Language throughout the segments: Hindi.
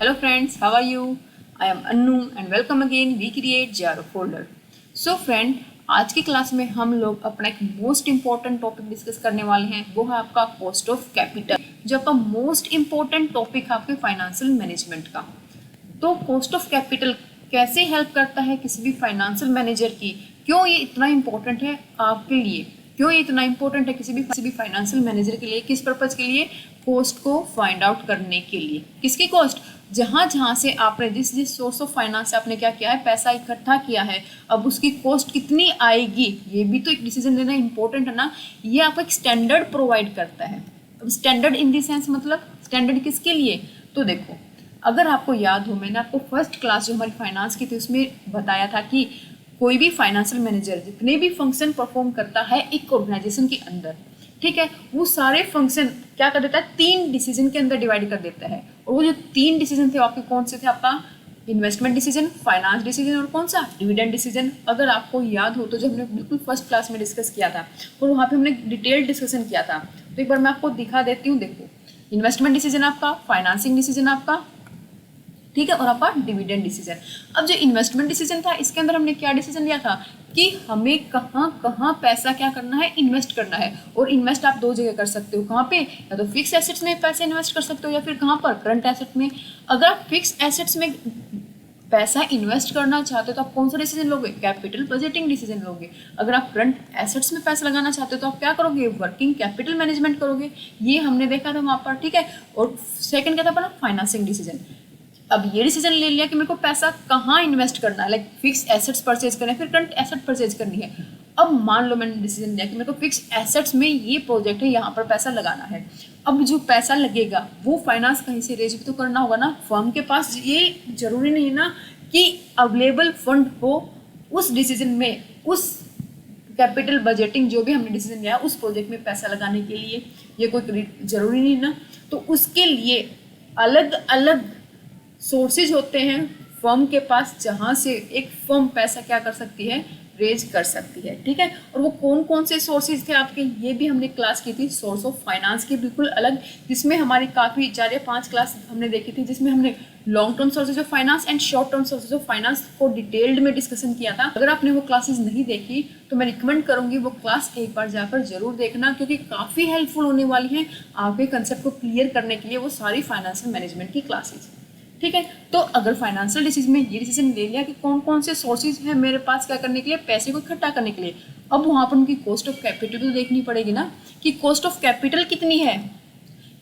Hello friends, how are you? I am Annu and welcome again. We create Jaro folder. So friend, आज की क्लास में हम लोग अपना एक मोस्ट इम्पॉर्टेंट टॉपिक डिस्कस करने वाले हैं। वो है आपका कॉस्ट ऑफ कैपिटल, जो आपका मोस्ट इम्पॉर्टेंट टॉपिक है आपके फाइनेंशियल मैनेजमेंट का। तो कॉस्ट ऑफ कैपिटल कैसे हेल्प करता है किसी भी फाइनेंशियल मैनेजर की, क्यों ये इतना इम्पोर्टेंट है आपके लिए, क्यों ये इतना इम्पोर्टेंट है किसी भी फाइनेंशियल मैनेजर के लिए, किस पर्पज़ के लिए, कॉस्ट को फाइंड आउट करने के लिए। किसकी कॉस्ट? जहाँ से आपने जिस सोर्स ऑफ फाइनेंस से आपने क्या किया है, पैसा इकट्ठा किया है, अब उसकी कॉस्ट कितनी आएगी, ये भी तो एक डिसीजन लेना इंपॉर्टेंट है ना। ये आपको एक स्टैंडर्ड प्रोवाइड करता है। अब स्टैंडर्ड इन द सेंस मतलब स्टैंडर्ड किसके लिए? तो देखो, अगर आपको याद हो, मैंने आपको फर्स्ट क्लास जो हमारी फाइनेंस की थी उसमें बताया था कि कोई भी फाइनेंशियल मैनेजर जितने भी फंक्शन परफॉर्म करता है एक ऑर्गेनाइजेशन के अंदर, ठीक है, वो सारे फंक्शन क्या कर देता है, 3 डिसीजन के अंदर डिवाइड कर देता है। और वो जो 3 डिसीजन थे आपके कौन से थे? आपका इन्वेस्टमेंट डिसीजन, फाइनेंस डिसीजन और कौन सा, डिविडेंड डिसीजन। अगर आपको याद हो तो जब हमने बिल्कुल फर्स्ट क्लास में डिस्कस किया था और वहाँ पे हमने डिटेल डिस्कशन किया था, तो एक बार मैं आपको दिखा देती हूँ। देखो, इन्वेस्टमेंट डिसीजन आपका, फाइनेंसिंग डिसीजन आपका, ठीक है, और आपका डिविडेंड डिसीजन। अब जो इन्वेस्टमेंट डिसीजन था, इसके अंदर हमने क्या डिसीजन लिया था कि हमें कहाँ पैसा क्या करना है, इन्वेस्ट करना है। और इन्वेस्ट आप 2 जगह कर सकते हो। कहाँ पे? या तो फिक्स एसेट्स में पैसे इन्वेस्ट कर सकते हो, या फिर कहाँ पर, करंट एसेट में। अगर आप फिक्स एसेट्स में पैसा इन्वेस्ट करना चाहते हो तो आप कौन सा डिसीजन लोगे? कैपिटल बजटिंग डिसीजन लोगे। अगर आप करंट एसेट्स में पैसा लगाना चाहते हो तो आप क्या करोगे? वर्किंग कैपिटल मैनेजमेंट करोगे। ये हमने देखा था वहाँ पर, ठीक है। और सेकंड क्या था अपना? Financing decision. अब ये डिसीजन ले लिया कि मेरे को पैसा कहाँ इन्वेस्ट करना है, लाइक फिक्स एसेट्स परचेज करना है, फिर करंट एसेट परचेज करनी है। अब मान लो मैंने डिसीजन लिया कि मेरे को फिक्स एसेट्स में ये प्रोजेक्ट है, यहाँ पर पैसा लगाना है। अब जो पैसा लगेगा वो फाइनेंस कहीं से रेज भी तो करना होगा ना फर्म के पास। ये जरूरी नहीं है ना कि अवेलेबल फंड हो उस डिसीजन में, उस कैपिटल बजटिंग जो भी हमने डिसीजन लिया उस प्रोजेक्ट में पैसा लगाने के लिए, ये कोई जरूरी नहीं ना। तो उसके लिए अलग अलग सोर्सेज होते हैं फर्म के पास, जहाँ से एक फर्म पैसा क्या कर सकती है, रेज कर सकती है, ठीक है। और वो कौन कौन से सोर्सेज थे आपके, ये भी हमने क्लास की थी सोर्स ऑफ फाइनेंस की, बिल्कुल अलग, जिसमें हमारी काफ़ी 4 या 5 क्लास हमने देखी थी, जिसमें हमने long term sources of finance and short term sources of finance को डिटेल्ड में डिस्कशन किया था। अगर आपने वो क्लासेज नहीं देखी तो मैं रिकमेंड करूंगी वो क्लास एक बार जाकर जरूर देखना, क्योंकि काफ़ी हेल्पफुल होने वाली है आपके कंसेप्ट को क्लियर करने के लिए वो सारी फाइनेंशियल मैनेजमेंट की क्लासेज, ठीक है। तो अगर फाइनेंशियल डिसीजन में ये डिसीजन ले लिया कि कौन कौन से सोर्सेज हैं मेरे पास क्या करने के लिए, पैसे को इकट्ठा करने के लिए, अब वहाँ पर उनकी कॉस्ट ऑफ कैपिटल तो देखनी पड़ेगी ना कि कॉस्ट ऑफ कैपिटल कितनी है,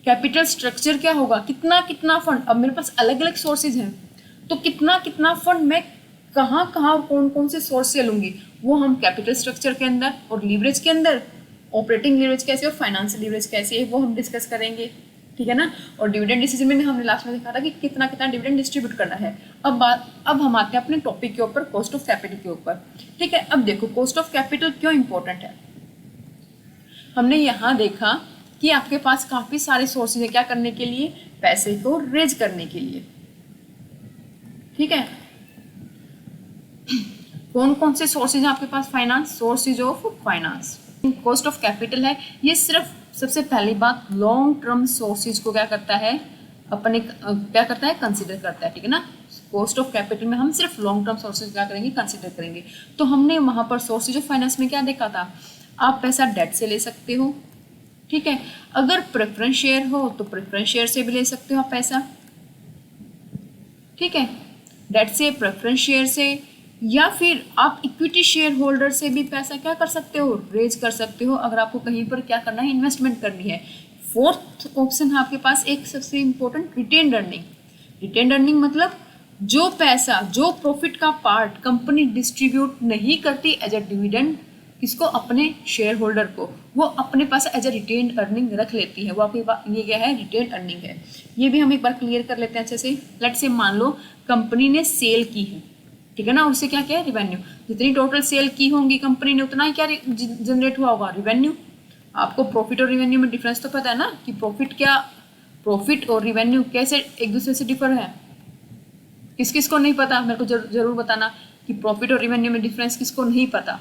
कैपिटल स्ट्रक्चर क्या होगा, कितना फंड। अब मेरे पास अलग अलग सोर्सेज हैं तो कितना फंड मैं कहाँ और कौन कौन से सोर्स से लूँगी, वो हम कैपिटल स्ट्रक्चर के अंदर और लीवरेज के अंदर, ऑपरेटिंग लीवरेज कैसे और फाइनेंशियल लीवरेज कैसे है वो हम डिस्कस करेंगे, ठीक है ना। और डिविडेंड डिसीजन में हमने लास्ट में देखा था कि कितना डिविडेंड डिस्ट्रीब्यूट करना है। अब हम आते हैं अपने टॉपिक के ऊपर, कॉस्ट ऑफ कैपिटल के ऊपर, ठीक है। अब देखो, कॉस्ट ऑफ कैपिटल क्यों इंपॉर्टेंट है। हमने यहाँ देखा कि आपके पास काफी सारे सोर्सेज है क्या करने के लिए, पैसे को रेज करने के लिए, ठीक है। कौन कौन से सोर्सेज हैं आपके पास? Finance, sources of finance. Cost of capital है ये सिर्फ, सबसे पहली बात, लॉन्ग टर्म सोर्सेज को क्या करता है, अपने क्या करता है, कंसीडर करता है, ठीक है ना। कॉस्ट ऑफ कैपिटल में हम सिर्फ लॉन्ग टर्म सोर्सेज क्या करेंगे, कंसीडर करेंगे। तो हमने वहाँ पर सोर्सेज ऑफ फाइनेंस में क्या देखा था, आप पैसा डेट से ले सकते हो, ठीक है। अगर प्रेफरेंस शेयर हो तो प्रेफरेंस शेयर से भी ले सकते हो आप पैसा, ठीक है, डेट से, प्रेफरेंस शेयर से, या फिर आप इक्विटी शेयर होल्डर से भी पैसा क्या कर सकते हो, रेज कर सकते हो, अगर आपको कहीं पर क्या करना है, इन्वेस्टमेंट करनी है। फोर्थ ऑप्शन है आपके पास एक सबसे important, retained earning. Retained earning मतलब जो पैसा, जो प्रॉफिट का पार्ट कंपनी डिस्ट्रीब्यूट नहीं करती एज अ डिविडेंड किसको, अपने शेयर होल्डर को, वो अपने पास एज अ रिटेन्ड अर्निंग रख लेती है, वो आपके पास ये क्या है, रिटेन्ड अर्निंग है। ये भी हम एक बार क्लियर कर लेते हैं अच्छे से। लेट्स से मान लो कंपनी ने सेल की है, ठीक है ना, उससे क्या है, रिवेन्यू। जितनी टोटल सेल की होंगी कंपनी ने उतना ही क्या जनरेट हुआ होगा, रिवेन्यू। आपको प्रॉफिट और रिवेन्यू में डिफरेंस तो पता है ना कि प्रॉफिट और रिवेन्यू कैसे एक दूसरे से डिफर है। किस किस को नहीं पता, मेरे को जरूर बताना कि प्रॉफिट और रिवेन्यू में डिफरेंस किसको नहीं पता।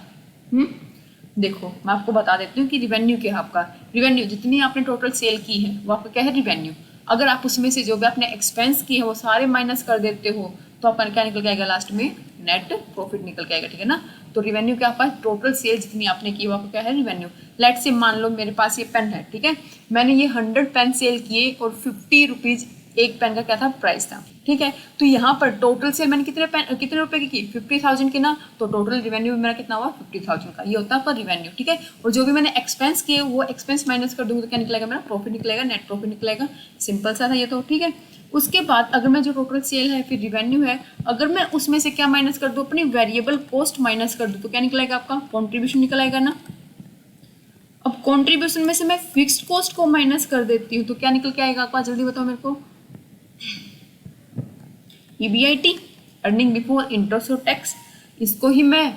देखो मैं आपको बता देती हूँ कि रिवेन्यू क्या है आपका। रिवेन्यू जितनी आपने टोटल सेल की है वो आपका क्या है, रिवेन्यू। अगर आप उसमें से जो भी आपने एक्सपेंस किए हैं वो सारे माइनस कर देते हो तो आपका क्या निकल के आएगा लास्ट में, नेट प्रॉफिट निकल के आएगा, ठीक है ना। तो रिवेन्यू क्या आपका, टोटल सेल जितनी आपने की वो आपका क्या है, रिवेन्यू। लेट से मान लो मेरे पास ये पेन है, ठीक है, मैंने ये 100 पेन सेल किए और 50 रुपीज एक पेन का क्या था, प्राइस था, ठीक है। तो यहाँ पर टोटल सेल मैंने कितने रुपए की 50,000 की ना, तो टोटल रिवेन्यू मेरा कितना हुआ, 50,000 का, ये होता है पर रिवेन्यू, ठीक है। और जो भी मैंने एक्सपेंस किए वो एक्सपेंस माइनस कर दूंगी तो क्या निकलेगा, मेरा प्रॉफिट निकलेगा, नेट प्रॉफिट निकलेगा। सिंपल सा था ये तो, ठीक है। उसके बाद अगर मैं जो टोटल सेल है फिर रिवेन्यू है, अगर मैं उसमें से क्या माइनस कर दूं, अपनी वेरिएबल कॉस्ट माइनस कर दूं तो क्या निकलेगा, आपका कॉन्ट्रीब्यूशन निकल आएगा ना। अब कॉन्ट्रीब्यूशन में से मैं फिक्स्ड कॉस्ट को माइनस कर देती हूँ तो क्या निकल के आएगा आपका, जल्दी बताओ मेरे को। EBIT, अर्निंग बिफोर इंटरेस्ट और टैक्स, इसको ही मैं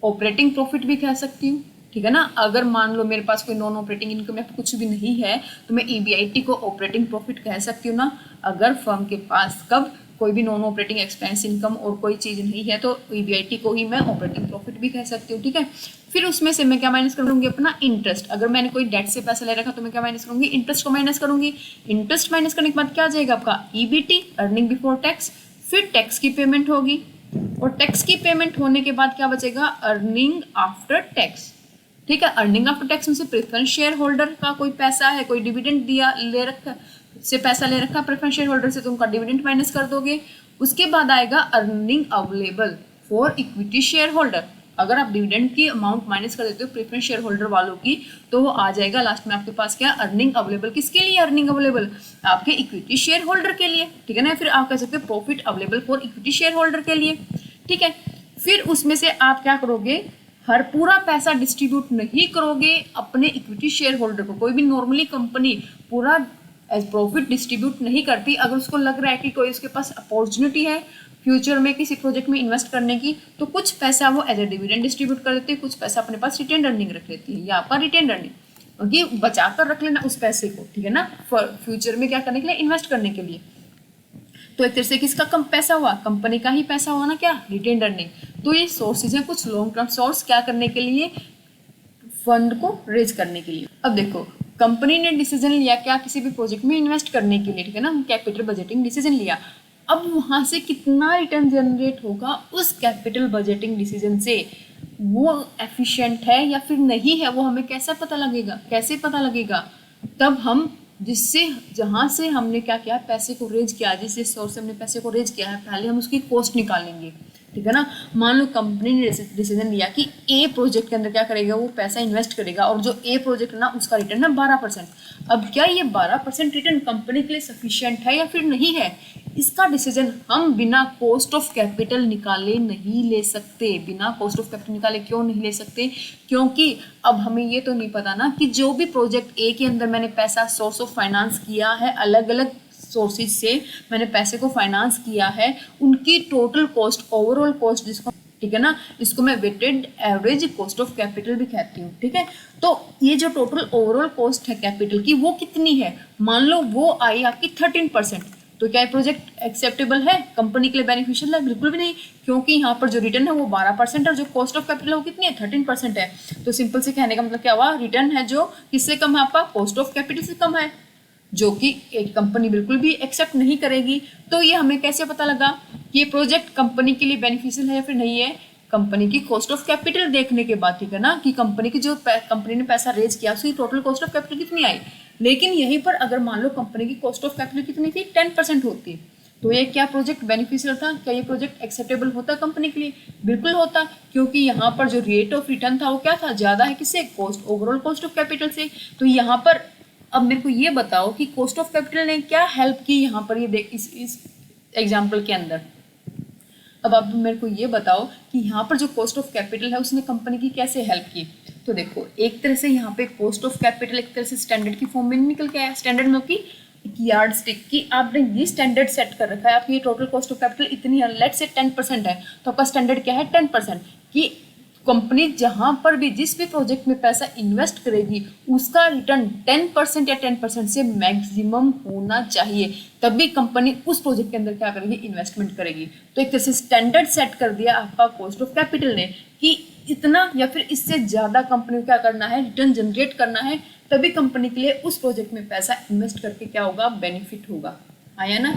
ऑपरेटिंग प्रॉफिट भी कह सकती हूँ, ठीक है ना। अगर मान लो मेरे पास कोई नॉन ऑपरेटिंग इनकम या कुछ भी नहीं है तो मैं EBIT को ऑपरेटिंग प्रॉफिट कह सकती हूँ ना। अगर फर्म के पास कब कोई भी नॉन ऑपरेटिंग एक्सपेंस इनकम और कोई चीज़ नहीं है तो EBIT को ही मैं ऑपरेटिंग प्रॉफिट भी कह सकती हूँ, ठीक है। फिर उसमें से मैं क्या माइनस करूँगी, अपना इंटरेस्ट। अगर मैंने कोई डेट से पैसा ले रखा तो मैं क्या माइनस करूँगी, इंटरेस्ट को माइनस करूँगी। इंटरेस्ट माइनस करने के बाद क्या आ जाएगा आपका, EBT, अर्निंग बिफोर टैक्स। फिर टैक्स की पेमेंट होगी और टैक्स की पेमेंट होने के बाद क्या बचेगा, अर्निंग आफ्टर टैक्स, ठीक है। अर्निंग आफ्टर टैक्स में से प्रेफरेंस शेयर होल्डर का कोई पैसा है, कोई डिविडेंड दिया ले रखा से पैसा ले रखा प्रेफरेंस शेयर होल्डर से, तो उनका डिविडेंड माइनस कर दोगे। उसके बाद आएगा earning available for equity share holder. अगर आप डिविडेंड की अमाउंट माइनस कर देते हो प्रेफरेंस शेयर होल्डर वालों की तो वो आ जाएगा लास्ट में आपके पास क्या, अर्निंग अवेलेबल। किसके लिए अर्निंग अवेलेबल, आपके इक्विटी शेयर होल्डर के लिए, ठीक है ना। फिर आप कह सकते हो profit available for equity share holder के लिए, ठीक है। फिर उसमें से आप क्या करोगे, हर पूरा पैसा डिस्ट्रीब्यूट नहीं करोगे अपने इक्विटी शेयर होल्डर को। कोई भी नॉर्मली कंपनी पूरा एज प्रॉफिट डिस्ट्रीब्यूट नहीं करती। अगर उसको लग रहा है कि कोई उसके पास अपॉर्चुनिटी है फ्यूचर में किसी प्रोजेक्ट में इन्वेस्ट करने की तो कुछ पैसा वो एज ए डिविडेंड डिस्ट्रीब्यूट कर देती है, कुछ पैसा अपने पास रिटेन अर्निंग रख लेती है, या आपका रिटेन अर्निंग क्योंकि बचा कर रख लेना उस पैसे को, ठीक है ना, फ्यूचर में क्या करने के लिए, इन्वेस्ट करने के लिए। तो एक तरह से किसका कम पैसा हुआ, कंपनी का ही पैसा हुआ ना, क्या, रिटेन अर्निंग। तो ये सोर्सेज हैं कुछ लॉन्ग टर्म सोर्स, क्या करने के लिए, फंड को रेज करने के लिए। अब देखो कंपनी ने डिसीजन लिया क्या, किसी भी प्रोजेक्ट में इन्वेस्ट करने के लिए, ठीक है ना, कैपिटल बजटिंग डिसीजन लिया। अब वहां से कितना रिटर्न जनरेट होगा उस कैपिटल बजटिंग डिसीजन से, वो एफिशिएंट है या फिर नहीं है, वो हमें कैसे पता लगेगा, कैसे पता लगेगा, तब हम जिससे जहां से हमने क्या किया, पैसे को रेज किया, जिस सोर्स से हमने पैसे को रेज किया है, पहले हम उसकी कॉस्ट निकालेंगे, ठीक है ना। मान लो कंपनी ने डिसीजन लिया कि ए प्रोजेक्ट के अंदर क्या करेगा, वो पैसा इन्वेस्ट करेगा और जो ए प्रोजेक्ट है ना उसका रिटर्न है 12%। अब क्या ये 12% रिटर्न कंपनी के लिए सफिशिएंट है या फिर नहीं है, इसका डिसीजन हम बिना कॉस्ट ऑफ कैपिटल निकाले नहीं ले सकते। बिना कॉस्ट ऑफ कैपिटल निकाले क्यों नहीं ले सकते, क्योंकि अब हमें ये तो नहीं पता ना कि जो भी प्रोजेक्ट ए के अंदर मैंने पैसा सोर्स ऑफ फाइनेंस किया है, अलग अलग सोर्सेज से मैंने पैसे को फाइनेंस किया है, उनकी टोटल कॉस्ट, ओवरऑल कॉस्ट जिसको, ठीक है ना, इसको मैं weighted average cost of capital भी कहती हूँ, ठीक है। तो ये जो टोटल ओवरऑल कॉस्ट है कैपिटल की वो कितनी है, मान लो वो आई आपकी 13%, तो क्या ये प्रोजेक्ट एक्सेप्टेबल है, कंपनी के लिए बेनिफिशियल है, बिल्कुल भी नहीं, क्योंकि यहाँ पर जो रिटर्न है वो 12% और जो कॉस्ट ऑफ कैपिटल है वो कितनी है, 13% है। तो सिंपल से कहने का मतलब क्या हुआ, रिटर्न है जो किससे कम है, आपका कॉस्ट ऑफ कैपिटल से कम है, जो कि एक कंपनी बिल्कुल भी एक्सेप्ट नहीं करेगी। तो ये हमें कैसे पता लगा कि ये प्रोजेक्ट कंपनी के लिए बेनिफिशियल है या फिर नहीं है, कंपनी की कॉस्ट ऑफ कैपिटल देखने के बाद, ठीक है ना, कि कंपनी की जो कंपनी ने पैसा रेज किया उसकी टोटल कॉस्ट ऑफ कैपिटल कितनी आई। लेकिन यहीं पर अगर मान लो कंपनी की कॉस्ट ऑफ कैपिटल कितनी थी, 10% होती, तो ये क्या प्रोजेक्ट बेनिफिशियल था, क्या ये प्रोजेक्ट एक्सेप्टेबल होता कंपनी के लिए, बिल्कुल होता, क्योंकि यहाँ पर जो रेट ऑफ रिटर्न था वो क्या था, ज्यादा है किससे, cost, overall cost of capital से। तो यहाँ पर अब मेरे को ये बताओ कि कॉस्ट ऑफ कैपिटल ने क्या हेल्प की यहाँ पर, ये देख इस एग्जाम्पल के अंदर। अब आप मेरे को ये बताओ कि यहाँ पर जो कॉस्ट ऑफ कैपिटल है उसने कंपनी की कैसे हेल्प की। तो देखो एक तरह से यहाँ पे कॉस्ट ऑफ कैपिटल एक तरह से स्टैंडर्ड की फॉर्म में निकल के आया, स्टैंडर्ड में कि एक यार्ड स्टिक की आपने ये स्टैंडर्ड सेट कर रखा है, आपकी ये टोटल कॉस्ट ऑफ कैपिटल इतनी है, लेट से 10% है, तो आपका स्टैंडर्ड क्या है, 10%, कि कंपनी जहां पर भी जिस भी प्रोजेक्ट में पैसा इन्वेस्ट करेगी उसका रिटर्न 10% या 10% से मैक्सिमम होना चाहिए, तभी कंपनी उस प्रोजेक्ट के अंदर क्या करेगी, इन्वेस्टमेंट करेगी। तो एक तरह से स्टैंडर्ड सेट कर दिया आपका कॉस्ट ऑफ कैपिटल ने कि इतना या फिर इससे ज़्यादा कंपनी को क्या करना है, रिटर्न जनरेट करना है, तभी कंपनी के लिए उस प्रोजेक्ट में पैसा इन्वेस्ट करके क्या होगा, बेनिफिट होगा। आया ना,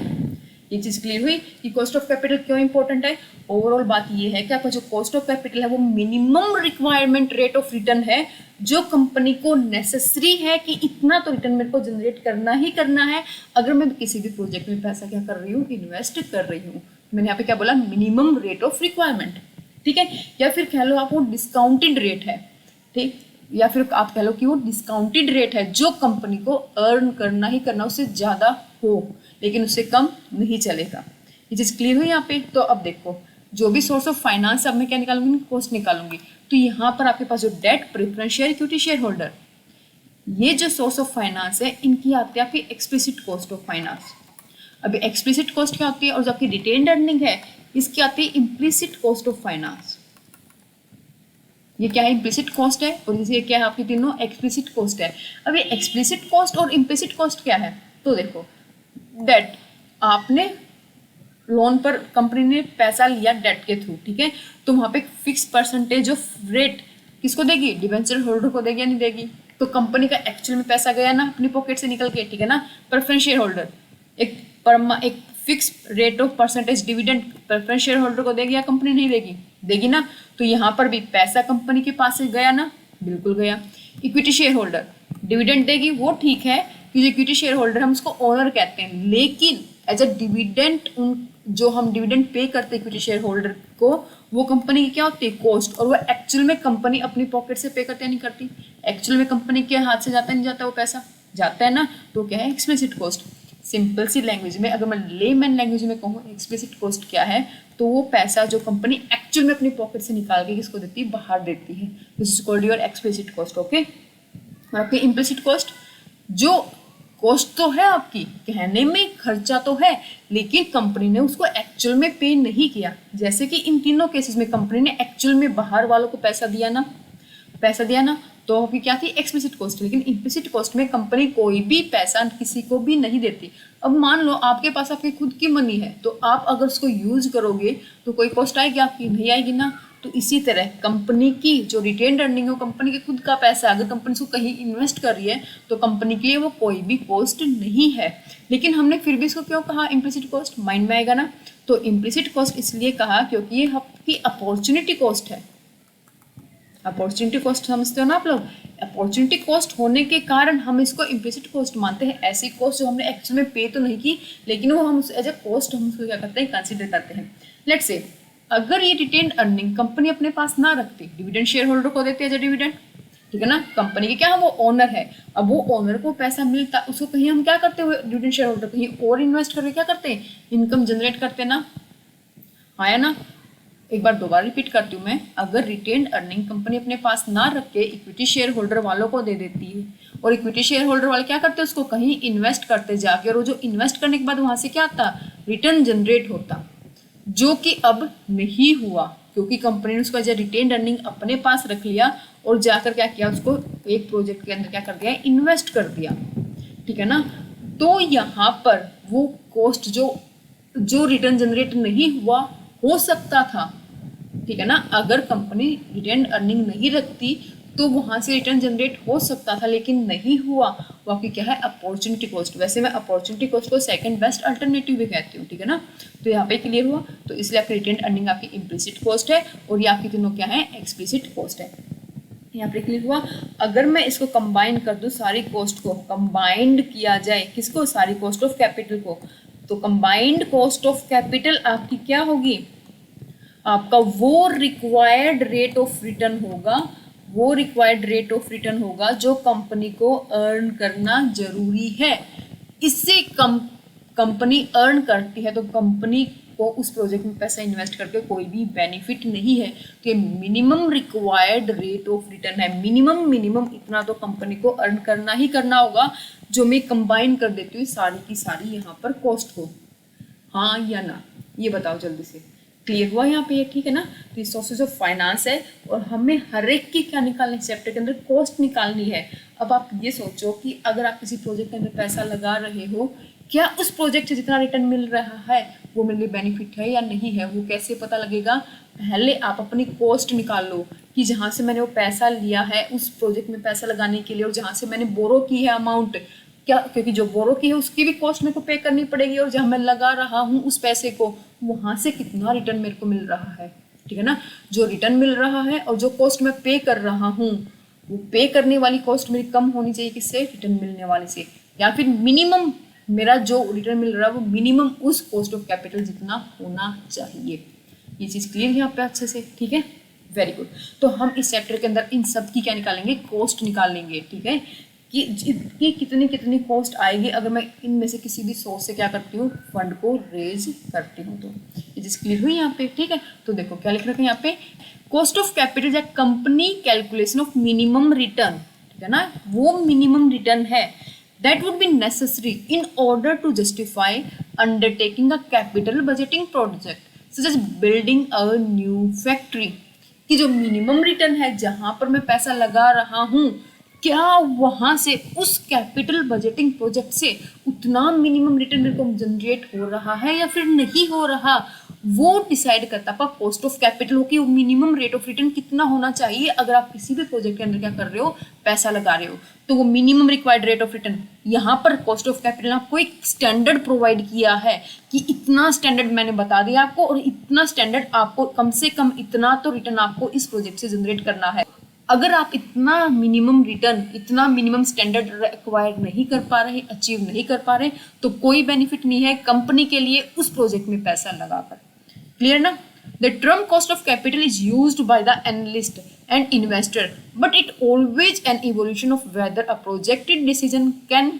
ये चीज़ क्लियर हुई कि कॉस्ट ऑफ कैपिटल क्यों इंपॉर्टेंट है। ओवरऑल बात ये है कि आपका जो कॉस्ट ऑफ कैपिटल है वो minimum requirement rate of return है, जो कंपनी को नेसेसरी है कि इतना तो रिटर्न मेरे को जनरेट करना ही करना है अगर मैं किसी भी प्रोजेक्ट में पैसा क्या कर रही हूँ, इन्वेस्ट कर रही हूँ। मैंने यहाँ पे क्या बोला, मिनिमम रेट ऑफ रिक्वायरमेंट, ठीक है। या फिर कह लो आप वो डिस्काउंटेड रेट है, ठीक, या फिर आप कह लो कि वो डिस्काउंटेड रेट है जो कंपनी को अर्न करना ही करना, उससे ज़्यादा हो लेकिन उससे कम नहीं चलेगा। ये चीज़ क्लियर हुई यहाँ पे। तो अब देखो, जो भी सोर्स ऑफ फाइनेंस अब मैं क्या निकालूंगी, कॉस्ट निकालूंगी। तो यहाँ पर आपके पास जो debt, preference share, equity share holder, ये जो सोर्स ऑफ फाइनेंस है इनकी आती है आपकी एक्सप्लिसिट कॉस्ट ऑफ फाइनेंस। अभी एक्सप्लिसिट कॉस्ट क्या होती है, और जो आपकी रिटेन्ड अर्निंग है इसकी आती है इम्प्लिसिट कॉस्ट ऑफ फाइनेंस। ये क्या है, इम्प्लिसिट कॉस्ट है, और ये क्या है आपकी तीनों एक्सप्लिसिट कॉस्ट है। अब ये एक्सप्लिसिट कॉस्ट और इम्प्लिसिट कॉस्ट क्या है, तो देखो, डेट, आपने लोन पर कंपनी ने पैसा लिया डेट के थ्रू, ठीक है, तो वहाँ पे फिक्स परसेंटेज ऑफ रेट किसको देगी, डिबेंचर होल्डर को देगी या नहीं देगी। तो कंपनी का एक्चुअल में पैसा गया ना अपनी पॉकेट से निकल के, ठीक है ना। प्रेफरेंस शेयर होल्डर एक fix rate of percentage dividend preference share holder को देगी या कंपनी नहीं देगी, देगी ना। तो यहाँ पर भी पैसा कंपनी के पास से गया ना, बिल्कुल गया। इक्विटी शेयर होल्डर डिविडेंड देगी, वो ठीक है, जो इक्विटी शेयर होल्डर हम उसको ओनर कहते हैं, लेकिन एज अ डिविडेंड जो हम डिविडेंड पे करते हैं इक्विटी शेयर होल्डर को, वो कंपनी की क्या होती है, कॉस्ट, और वो एक्चुअल में कंपनी अपनी पॉकेट से पे करती है नहीं करती, एक्चुअल में कंपनी के हाथ से जाता नहीं जाता, वो पैसा जाता है ना, तो क्या है, एक्सप्लिसिट कॉस्ट। सिंपल सी लैंग्वेज में अगर मैं लेमैन लैंग्वेज में कहूँ एक्सप्लिसिट कॉस्ट क्या है, तो वो पैसा जो कंपनी एक्चुअल में अपनी पॉकेट से निकाल के किसको देती है, बाहर देती है, this is called your explicit cost, okay. और आपकी इम्प्लिसिट कॉस्ट, जो कॉस्ट तो है आपकी, कहने में खर्चा तो है, लेकिन कंपनी ने उसको एक्चुअल में पे नहीं किया। जैसे कि इन तीनों केसेस में कंपनी ने एक्चुअल में बाहर वालों को पैसा दिया ना, तो आपकी क्या थी, एक्सप्लिसिट कॉस्ट। लेकिन इम्प्लिसिट कॉस्ट में कंपनी कोई भी पैसा किसी को भी नहीं देती। अब मान लो आपके पास आपकी खुद की मनी है, तो आप अगर उसको यूज करोगे तो कोई कॉस्ट आएगी आपकी, नहीं आएगी ना। तो इसी तरह कंपनी की जो रिटेन्ड अर्निंग है, कंपनी के खुद का पैसा, अगर कंपनी उसको कहीं इन्वेस्ट कर रही है तो कंपनी के लिए वो कोई भी कॉस्ट नहीं है। लेकिन हमने फिर भी इसको क्यों कहा इम्प्लिसिट कॉस्ट, माइंड में आएगा ना। तो इम्प्लिसिट कॉस्ट इसलिए कहा क्योंकि ये आपकी अपॉर्चुनिटी कॉस्ट है। अपॉर्चुनिटी कॉस्ट समझते हो ना आप लोग, अपॉर्चुनिटी कॉस्ट होने के कारण हम इसको इम्प्लिसिट कॉस्ट मानते हैं। ऐसी कॉस्ट जो हमने एक्चुअल में पे तो नहीं की, लेकिन वो हम एज ए कॉस्ट हम उसको क्या करते हैं, कंसिडर करते हैं। लेट्स से अगर ये रिटेन अर्निंग कंपनी अपने पास ना रखती, डिविडेंड शेयर होल्डर को देती है एज ए डिविडेंड, ठीक है ना, कंपनी के क्या है, वो ओनर है। अब वो ओनर को पैसा मिलता, उसको कहीं हम क्या करते हुए, डिविडेंड शेयर होल्डर कहीं और इन्वेस्ट करके क्या करते हैं, इनकम जनरेट करते ना, आया ना। एक बार दोबारा रिपीट करती हूँ मैं, अगर रिटेन्ड अर्निंग कंपनी अपने पास ना रख के इक्विटी शेयर होल्डर वालों को दे देती है, और इक्विटी शेयर होल्डर वाले क्या करते हैं, उसको कहीं इन्वेस्ट करते जाके, और वो जो इन्वेस्ट करने के बाद वहां से क्या आता, रिटर्न जनरेट होता, जो कि अब नहीं हुआ क्योंकि कंपनी ने उसको एज रिटेन्ड अर्निंग अपने पास रख लिया और जाकर क्या किया, उसको एक प्रोजेक्ट के अंदर क्या कर दिया, इन्वेस्ट कर दिया, ठीक है ना। तो यहाँ पर वो कॉस्ट जो रिटर्न जनरेट नहीं हुआ, हो सकता था, ठीक है ना, अगर कंपनी रिटेन्ड अर्निंग नहीं रखती तो वहां से रिटर्न जनरेट हो सकता था, लेकिन नहीं हुआ, वो आपकी क्या है, अपॉर्चुनिटी कॉस्ट। वैसे मैं अपॉर्चुनिटी कॉस्ट को सेकंड बेस्ट अल्टरनेटिव भी कहती हूँ, ठीक है ना। तो यहाँ पे क्लियर हुआ। तो इसलिए आपकी रिटेन्ड अर्निंग आपकी इम्प्लिसिट कॉस्ट है, और ये आपकी तीनों क्या है, एक्सप्लिसिट कॉस्ट है। यहाँ पे क्लियर हुआ। अगर मैं इसको कंबाइन कर दूँ, सारी कॉस्ट को कंबाइंड किया जाए, किसको, सारी कॉस्ट ऑफ कैपिटल को, तो कंबाइंड कॉस्ट ऑफ कैपिटल आपकी क्या होगी, आपका वो रिक्वायर्ड रेट ऑफ रिटर्न होगा, जो कंपनी को अर्न करना जरूरी है। इससे कम कंपनी अर्न करती है तो कंपनी को उस प्रोजेक्ट में पैसा इन्वेस्ट करके कोई भी बेनिफिट नहीं है। तो ये minimum required rate of return है, मिनिमम इतना तो कंपनी को अर्न करना ही करना होगा, जो मैं कंबाइन कर देती हूँ सारी की सारी यहाँ पर कॉस्ट को। हाँ या ना, ये बताओ जल्दी से, क्लियर हुआ यहाँ पे ये, ठीक है ना। तो ये सोर्सेज ऑफ फाइनेंस है, और हमें हर एक की क्या निकालनी है, चैप्टर के अंदर कॉस्ट निकालनी है। अब आप ये सोचो कि अगर आप किसी प्रोजेक्ट के अंदर पैसा लगा रहे हो, क्या उस प्रोजेक्ट से जितना रिटर्न मिल रहा है वो मेरे लिए बेनिफिट है या नहीं है, वो कैसे पता लगेगा, पहले आप अपनी कॉस्ट निकाल लो कि जहाँ से मैंने वो पैसा लिया है उस प्रोजेक्ट में पैसा लगाने के लिए, और जहाँ से मैंने बोरो की है अमाउंट, क्या, क्योंकि जो बोरो की है उसकी भी कॉस्ट मेरे को पे करनी पड़ेगी, और जहाँ मैं लगा रहा हूँ उस पैसे को, वहाँ से कितना रिटर्न मेरे को मिल रहा है, ठीक है ना। जो रिटर्न मिल रहा है और जो कॉस्ट मैं पे कर रहा हूँ, वो पे करने वाली कॉस्ट मेरी कम होनी चाहिए किससे, रिटर्न मिलने वाले से, या फिर मिनिमम मेरा जो रिटर्न मिल रहा है वो मिनिमम उस कॉस्ट ऑफ कैपिटल जितना होना चाहिए। ये चीज़ क्लियर है यहाँ पे अच्छे से, ठीक है, वेरी गुड। तो हम इस चैप्टर के अंदर इन सब की क्या निकालेंगे, कॉस्ट निकाल लेंगे, ठीक है, कि कितनी कितनी कॉस्ट आएगी अगर मैं इनमें से किसी भी सोर्स से क्या करती हूँ, फंड को रेज करती हूँ। तो ये चीज़ क्लियर हुई यहाँ पे, ठीक है। तो देखो क्या लिख रखा है यहाँ पे, कॉस्ट ऑफ कैपिटल या company calculation of minimum return, ठीक है ना, वो मिनिमम रिटर्न है that would be necessary in order to justify undertaking a capital budgeting project such as building a new factory। कि जो मिनिमम रिटर्न है जहां पर मैं पैसा लगा रहा हूं, क्या वहां से उस कैपिटल बजटिंग प्रोजेक्ट से उतना मिनिमम रिटर्न मेरे को जनरेट हो रहा है या फिर नहीं हो रहा, वो डिसाइड करता है कॉस्ट ऑफ कैपिटल हो कि वो मिनिमम रेट ऑफ रिटर्न कितना होना चाहिए अगर आप किसी भी प्रोजेक्ट के अंदर क्या कर रहे हो, पैसा लगा रहे हो। तो वो minimum required rate of return, यहाँ पर कॉस्ट ऑफ कैपिटल आपको एक स्टैंडर्ड प्रोवाइड किया है कि इतना स्टैंडर्ड मैंने बता दिया आपको, और इतना स्टैंडर्ड आपको कम से कम इतना तो रिटर्न आपको इस प्रोजेक्ट से जनरेट करना है। अगर आप इतना मिनिमम रिटर्न, इतना मिनिमम स्टैंडर्ड रिक्वायर नहीं कर पा रहे, अचीव नहीं कर पा रहे, तो कोई बेनिफिट नहीं है कंपनी के लिए उस प्रोजेक्ट में पैसा लगाकर। क्लियर ना। The term cost of capital is used by the analyst and investor, but it always an evolution of whether a projected decision can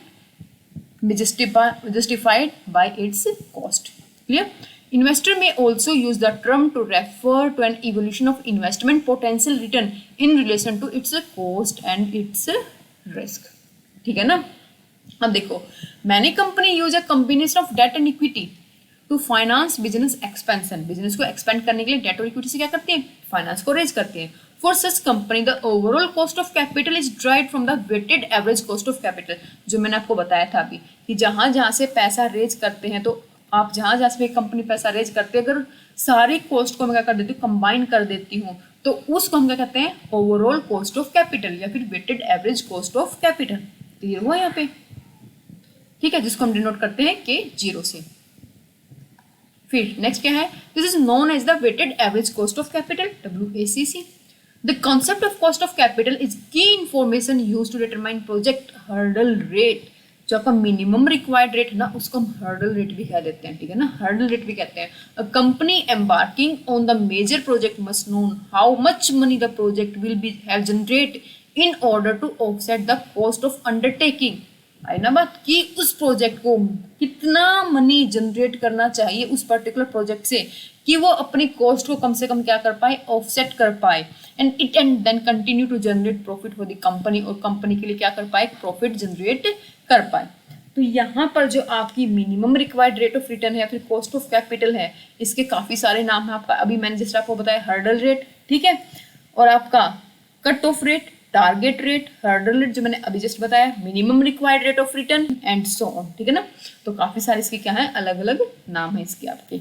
be justified by its cost. Clear? Investor may also use the term to refer to an evolution of investment potential return in relation to its cost and its risk. ठीक है ना। अब देखो, many company use a combination of debt and equity to finance business expansion. Business को एक्सपेंड करने के लिए डेट और इक्विटी से क्या करते हैं, फाइनेंस को रेज करते हैं। For such company the overall cost of capital is derived from the weighted average cost of capital, जो मैंने आपको बताया था अभी कि जहां जहां से पैसा रेज करते हैं, तो आप जहां जहां से कंपनी पैसा रेज करते हैं, अगर सारी कॉस्ट को मैं क्या कर देती हूँ, कंबाइन कर देती हूँ, तो उसको हम क्या कहते हैं, ओवरऑल कॉस्ट ऑफ कैपिटल या फिर weighted average cost of capital. Clear हुआ यहाँ पे, ठीक है, जिसको हम डिनोट करते हैं के 0 से। फिर नेक्स्ट क्या है, this is known as the weighted average cost of capital, WACC। The concept of cost of capital is key information use to determine project hurdle rate. जो आपका मिनिमम रिक्वायर्ड रेट है ना, उसको हम हर्डल रेट भी कह देते हैं, ठीक है ना, हर्डल रेट भी कहते हैं। A company embarking on the major project must known how much money the project will be have generate in order to offset the cost of undertaking. है ना बात, कि उस प्रोजेक्ट को कितना मनी जनरेट करना चाहिए उस पर्टिकुलर प्रोजेक्ट से कि वो अपनी कॉस्ट को कम से कम क्या कर पाए, ऑफसेट कर पाए, and then continue to generate profit for the company, और कंपनी के लिए क्या कर पाए, प्रॉफिट जनरेट कर पाए। तो यहाँ पर जो आपकी minimum required rate of return है या फिर कॉस्ट ऑफ कैपिटल है, इसके काफी सारे नाम है आपका, अभी मैंने जैसे आपको बताया हर्डल रेट, ठीक है, और आपका cut off rate, target rate, hurdle rate जो मैंने अभी जस्ट बताया, minimum required rate of return and so on, ठीक है ना। तो काफी सारे इसके क्या है, अलग अलग नाम है इसके आपके।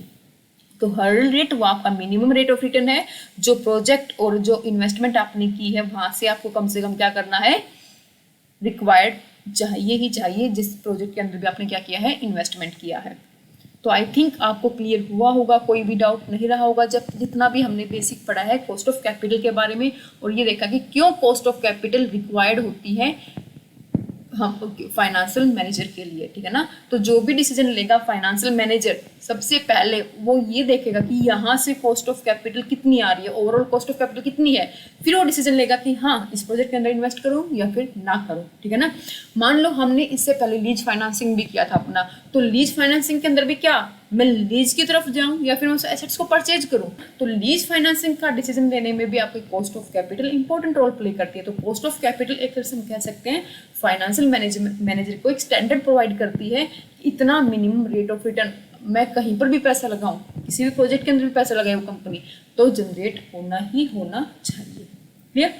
तो हर्डल रेट वो आपका मिनिमम रेट ऑफ रिटर्न है, जो प्रोजेक्ट और जो इन्वेस्टमेंट आपने की है वहां से आपको कम से कम क्या करना है, रिक्वायर्ड चाहिए ही चाहिए, जिस प्रोजेक्ट के अंदर भी आपने क्या किया है, इन्वेस्टमेंट किया है। तो आई थिंक आपको क्लियर हुआ होगा, कोई भी डाउट नहीं रहा होगा जब जितना भी हमने बेसिक पढ़ा है कॉस्ट ऑफ कैपिटल के बारे में, और ये देखा कि क्यों कॉस्ट ऑफ कैपिटल रिक्वायर्ड होती है हम फाइनेंशियल मैनेजर के लिए, ठीक है ना। तो जो भी डिसीजन लेगा फाइनेंशियल मैनेजर, सबसे पहले वो ये देखेगा कि यहाँ से कॉस्ट ऑफ कैपिटल कितनी आ रही है, ओवरऑल कॉस्ट ऑफ कैपिटल कितनी है, फिर वो डिसीजन लेगा कि हाँ इस प्रोजेक्ट के अंदर इन्वेस्ट करूँ या फिर ना करूँ, ठीक है ना। मान लो हमने इससे पहले लीज फाइनेंसिंग भी किया था अपना, तो लीज फाइनेंसिंग के अंदर भी क्या, मैं लीज की तरफ जाऊं या फिर उस एसेट्स को परचेज करूं, तो लीज फाइनेंसिंग का डिसीजन लेने में भी आपकी cost of capital important role play करती है। तो कॉस्ट ऑफ कैपिटल एक तरह से हम कह सकते हैं फाइनेंशियल मैनेजर को एक स्टैंडर्ड प्रोवाइड करती है, इतना मिनिमम रेट ऑफ रिटर्न मैं कहीं पर भी पैसा लगाऊं, किसी भी प्रोजेक्ट के अंदर भी पैसा लगाए वो कंपनी, तो जनरेट होना ही होना चाहिए। क्लियर।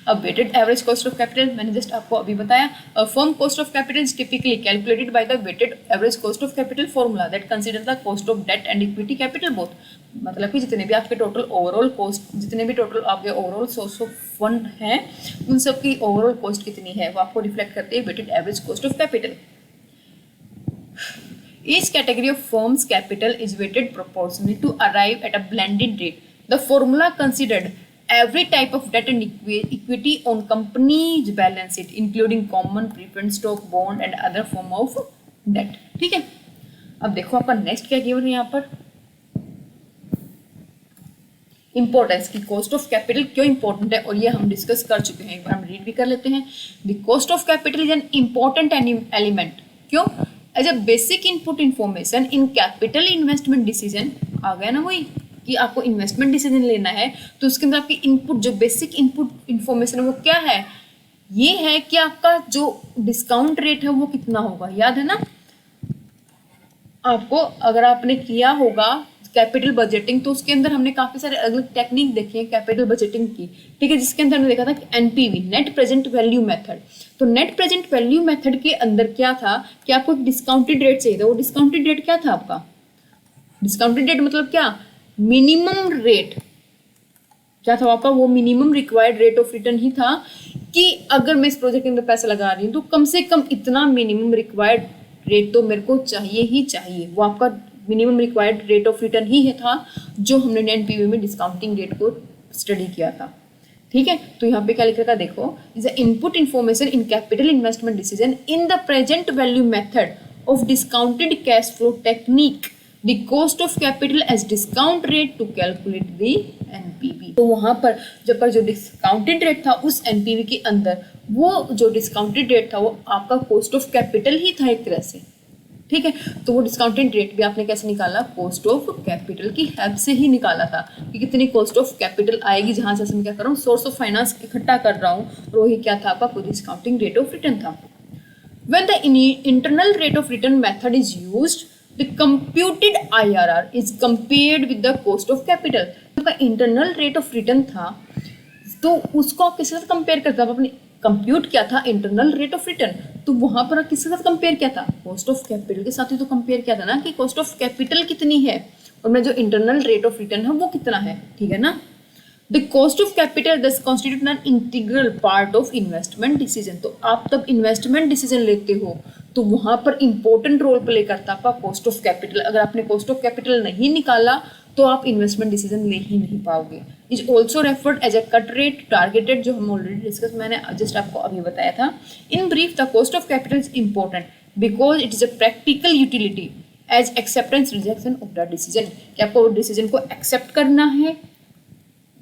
अब weighted average cost of capital मैंने जस्ट आपको अभी बताया, firm cost of capital is typically calculated by the weighted average cost of capital formula that consider the cost of debt and equity capital both. मतलब कि जितने भी आपके टोटल ओवरऑल कॉस्ट, जितने भी टोटल आपके ओवरऑल सोर्स ऑफ फंड हैं, उन सब की ओवरऑल कॉस्ट कितनी है वो आपको रिफ्लेक्ट करती है weighted average cost of capital. Each category of firm's capital is weighted proportionally to arrive at a blended rate. The formula considered every type of debt and equity on company's balance sheet, including common preference stock, bond and other form of debt. ठीक है, अब देखो आपका नेक्स्ट क्या गिवन है यहाँ पर, इंपॉर्टेंस की कॉस्ट ऑफ कैपिटल क्यों इंपॉर्टेंट है, और ये हम डिस्कस कर चुके हैं, एक बार हम रीड भी कर लेते हैं। The cost of capital is an important element, क्यों, as a basic input information in capital investment decision. आ गया ना वही कि आपको इन्वेस्टमेंट डिसीजन लेना है तो उसके अंदर आपकी इनपुट, जो बेसिक इनपुट इंफॉर्मेशन है वो क्या है, ये है कि आपका जो डिस्काउंट रेट है वो कितना होगा। याद है ना आपको, अगर आपने किया होगा कैपिटल बजटिंग तो उसके अंदर हमने काफी सारे अलग टेक्निक देखे हैं कैपिटल बजटिंग की, ठीक है, जिसके अंदर हमने देखा था कि NPV, net present value method. तो नेट प्रेजेंट वैल्यू मेथड के अंदर क्या था कि आपको एक डिस्काउंटेड रेट चाहिए था। वो डिस्काउंटेड रेट क्या था आपका, डिस्काउंटेड रेट मतलब क्या, मिनिमम रेट क्या था आपका, वो minimum required rate of return ही था कि अगर मैं इस प्रोजेक्ट के अंदर पैसा लगा रही हूँ तो कम से कम इतना मिनिमम रिक्वायर्ड रेट तो मेरे को चाहिए ही चाहिए। वो आपका minimum required rate of return ही है था जो हमने एनपीवी में डिस्काउंटिंग रेट को स्टडी किया था। ठीक है, तो यहाँ पे क्या लिख रखा देखो, is a input information in capital investment decision in the present value method of discounted cash flow technique the cost of capital as discount rate to calculate the NPV. तो वहां पर जब पर जो डिस्काउंटेड रेट था उस एनपीवी के अंदर वो जो डिस्काउंटेड रेट था वो आपका कॉस्ट ऑफ कैपिटल ही था एक तरह से। ठीक है, तो वो डिस्काउंटेड रेट भी आपने कैसे निकाला, कॉस्ट ऑफ कैपिटल की हेल्प से ही निकाला था कि कितनी कॉस्ट ऑफ कैपिटल आएगी, जहां से मैं क्या कर रहा हूँ सोर्स ऑफ फाइनेंस इकट्ठा कर रहा हूँ, और वही क्या था आपका डिस्काउंटिंग रेट ऑफ रिटर्न था। When the internal rate of return method is used, the computed IRR is compared with the cost of capital. आपका इंटरनल रेट ऑफ रिटर्न था तो उसको आप किसके साथ कंपेयर करते हैं, आप अपने कंप्यूट किया था इंटरनल रेट ऑफ रिटर्न, तो वहां पर किसके साथ कंपेयर किया था, कॉस्ट ऑफ कैपिटल के साथ ही तो कंपेयर किया था ना कि कॉस्ट ऑफ कैपिटल कितनी है और मैं जो इंटरनल रेट ऑफ रिटर्न है वो कितना है। ठीक है ना, द कॉस्ट ऑफ कैपिटल दस constitute an integral part of investment decision. तो आप तब इन्वेस्टमेंट डिसीजन लेते हो तो वहां पर इंपॉर्टेंट रोल प्ले करता है आपका कॉस्ट ऑफ कैपिटल। अगर आपने कॉस्ट ऑफ कैपिटल नहीं निकाला तो आप इन्वेस्टमेंट डिसीजन ले ही नहीं पाओगे। Is also referred as a cut rate targeted, जो हम ऑलरेडी डिस्कस, मैंने जस्ट आपको अभी बताया था। In brief the cost of capital is important because it is a practical utility as acceptance rejection of the decision, कि आपको डिसीजन को एक्सेप्ट करना है।